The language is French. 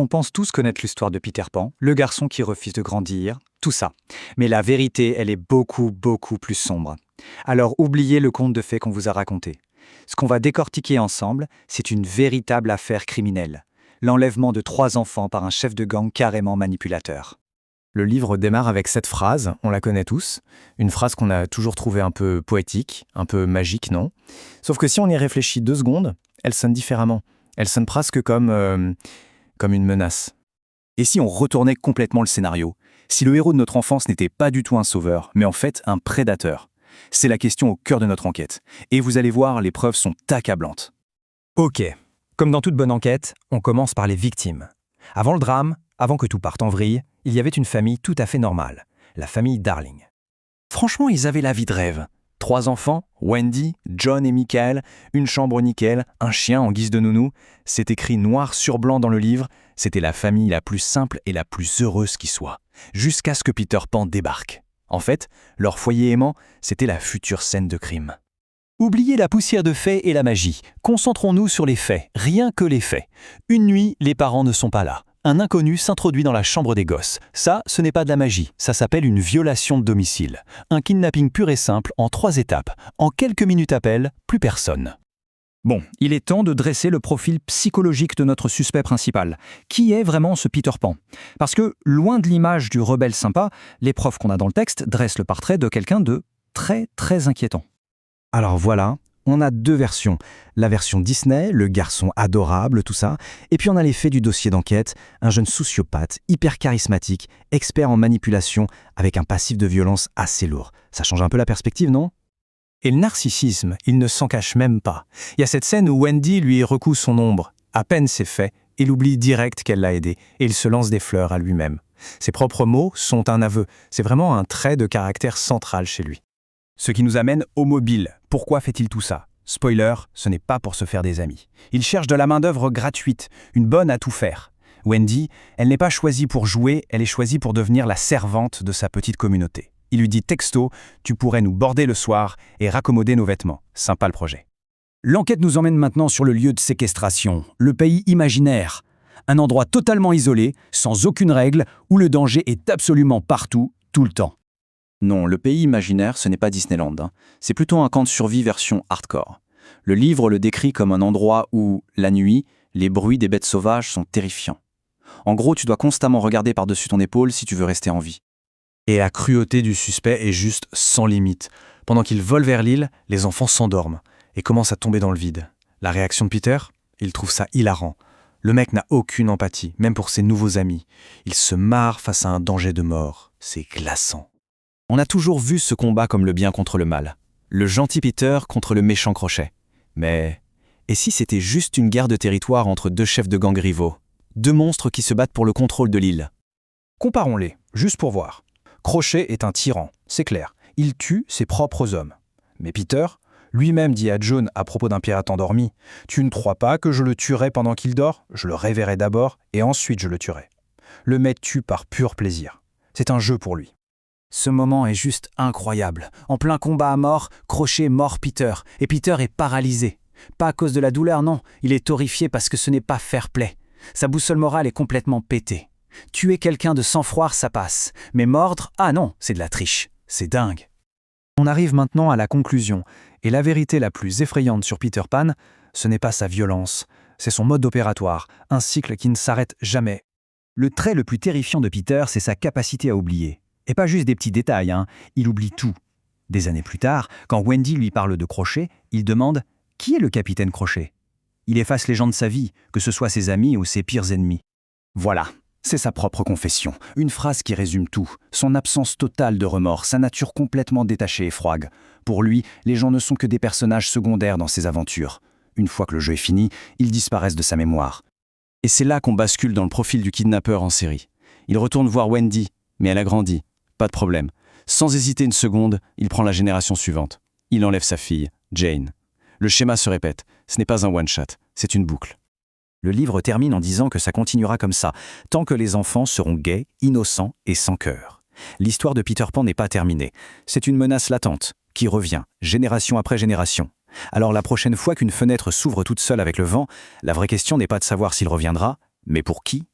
On pense tous connaître l'histoire de Peter Pan, le garçon qui refuse de grandir, tout ça. Mais la vérité, elle est beaucoup, beaucoup plus sombre. Alors oubliez le conte de fées qu'on vous a raconté. Ce qu'on va décortiquer ensemble, c'est une véritable affaire criminelle. L'enlèvement de 3 enfants par un chef de gang carrément manipulateur. Le livre démarre avec cette phrase, on la connaît tous, une phrase qu'on a toujours trouvée un peu poétique, un peu magique, non? Sauf que si on y réfléchit 2 secondes, elle sonne différemment. Elle sonne presque comme une menace. Et si on retournait complètement le scénario? Si le héros de notre enfance n'était pas du tout un sauveur, mais en fait un prédateur? C'est la question au cœur de notre enquête. Et vous allez voir, les preuves sont accablantes. Ok, comme dans toute bonne enquête, on commence par les victimes. Avant le drame, avant que tout parte en vrille, il y avait une famille tout à fait normale, la famille Darling. Franchement, ils avaient la vie de rêve. 3 enfants, Wendy, John et Michael, une chambre nickel, un chien en guise de nounou. C'est écrit noir sur blanc dans le livre, c'était la famille la plus simple et la plus heureuse qui soit. Jusqu'à ce que Peter Pan débarque. En fait, leur foyer aimant, c'était la future scène de crime. Oubliez la poussière de faits et la magie. Concentrons-nous sur les faits, rien que les faits. Une nuit, les parents ne sont pas là. Un inconnu s'introduit dans la chambre des gosses. Ça, ce n'est pas de la magie, ça s'appelle une violation de domicile. Un kidnapping pur et simple en 3 étapes. En quelques minutes à peine, plus personne. Bon, il est temps de dresser le profil psychologique de notre suspect principal. Qui est vraiment ce Peter Pan? Parce que, loin de l'image du rebelle sympa, les preuves qu'on a dans le texte dressent le portrait de quelqu'un de très, très inquiétant. Alors voilà, on a 2 versions. La version Disney, le garçon adorable, tout ça. Et puis on a les faits du dossier d'enquête, un jeune sociopathe, hyper charismatique, expert en manipulation, avec un passif de violence assez lourd. Ça change un peu la perspective, non? Et le narcissisme, il ne s'en cache même pas. Il y a cette scène où Wendy lui recoue son ombre. À peine c'est fait, il oublie direct qu'elle l'a aidé et il se lance des fleurs à lui-même. Ses propres mots sont un aveu. C'est vraiment un trait de caractère central chez lui. Ce qui nous amène au mobile. Pourquoi fait-il tout ça? Spoiler, ce n'est pas pour se faire des amis. Il cherche de la main-d'œuvre gratuite, une bonne à tout faire. Wendy, elle n'est pas choisie pour jouer, elle est choisie pour devenir la servante de sa petite communauté. Il lui dit texto, tu pourrais nous border le soir et raccommoder nos vêtements. Sympa le projet. L'enquête nous emmène maintenant sur le lieu de séquestration, le pays imaginaire. Un endroit totalement isolé, sans aucune règle, où le danger est absolument partout, tout le temps. Non, le pays imaginaire, ce n'est pas Disneyland. C'est plutôt un camp de survie version hardcore. Le livre le décrit comme un endroit où, la nuit, les bruits des bêtes sauvages sont terrifiants. En gros, tu dois constamment regarder par-dessus ton épaule si tu veux rester en vie. Et la cruauté du suspect est juste sans limite. Pendant qu'il vole vers l'île, les enfants s'endorment et commencent à tomber dans le vide. La réaction de Peter? Il trouve ça hilarant. Le mec n'a aucune empathie, même pour ses nouveaux amis. Il se marre face à un danger de mort. C'est glaçant. On a toujours vu ce combat comme le bien contre le mal. Le gentil Peter contre le méchant Crochet. Mais, et si c'était juste une guerre de territoire entre 2 chefs de gang rivaux? 2 monstres qui se battent pour le contrôle de l'île. Comparons-les, juste pour voir. Crochet est un tyran, c'est clair. Il tue ses propres hommes. Mais Peter, lui-même dit à John à propos d'un pirate endormi, « Tu ne crois pas que je le tuerai pendant qu'il dort? Je le réveillerai d'abord et ensuite je le tuerai. » Le mec tue par pur plaisir. C'est un jeu pour lui. Ce moment est juste incroyable. En plein combat à mort, Crochet mord Peter, et Peter est paralysé. Pas à cause de la douleur, non, il est horrifié parce que ce n'est pas fair-play. Sa boussole morale est complètement pétée. Tuer quelqu'un de sang-froid, ça passe. Mais mordre, ah non, c'est de la triche. C'est dingue. On arrive maintenant à la conclusion, et la vérité la plus effrayante sur Peter Pan, ce n'est pas sa violence, c'est son mode opératoire, un cycle qui ne s'arrête jamais. Le trait le plus terrifiant de Peter, c'est sa capacité à oublier. Et pas juste des petits détails, il oublie tout. Des années plus tard, quand Wendy lui parle de Crochet, il demande « Qui est le capitaine Crochet ?» Il efface les gens de sa vie, que ce soit ses amis ou ses pires ennemis. Voilà, c'est sa propre confession. Une phrase qui résume tout. Son absence totale de remords, sa nature complètement détachée et froide. Pour lui, les gens ne sont que des personnages secondaires dans ses aventures. Une fois que le jeu est fini, ils disparaissent de sa mémoire. Et c'est là qu'on bascule dans le profil du kidnappeur en série. Il retourne voir Wendy, mais elle a grandi. Pas de problème. Sans hésiter une seconde, il prend la génération suivante. Il enlève sa fille, Jane. Le schéma se répète. Ce n'est pas un one-shot, c'est une boucle. Le livre termine en disant que ça continuera comme ça, tant que les enfants seront gais, innocents et sans cœur. L'histoire de Peter Pan n'est pas terminée. C'est une menace latente, qui revient, génération après génération. Alors la prochaine fois qu'une fenêtre s'ouvre toute seule avec le vent, la vraie question n'est pas de savoir s'il reviendra, mais pour qui ?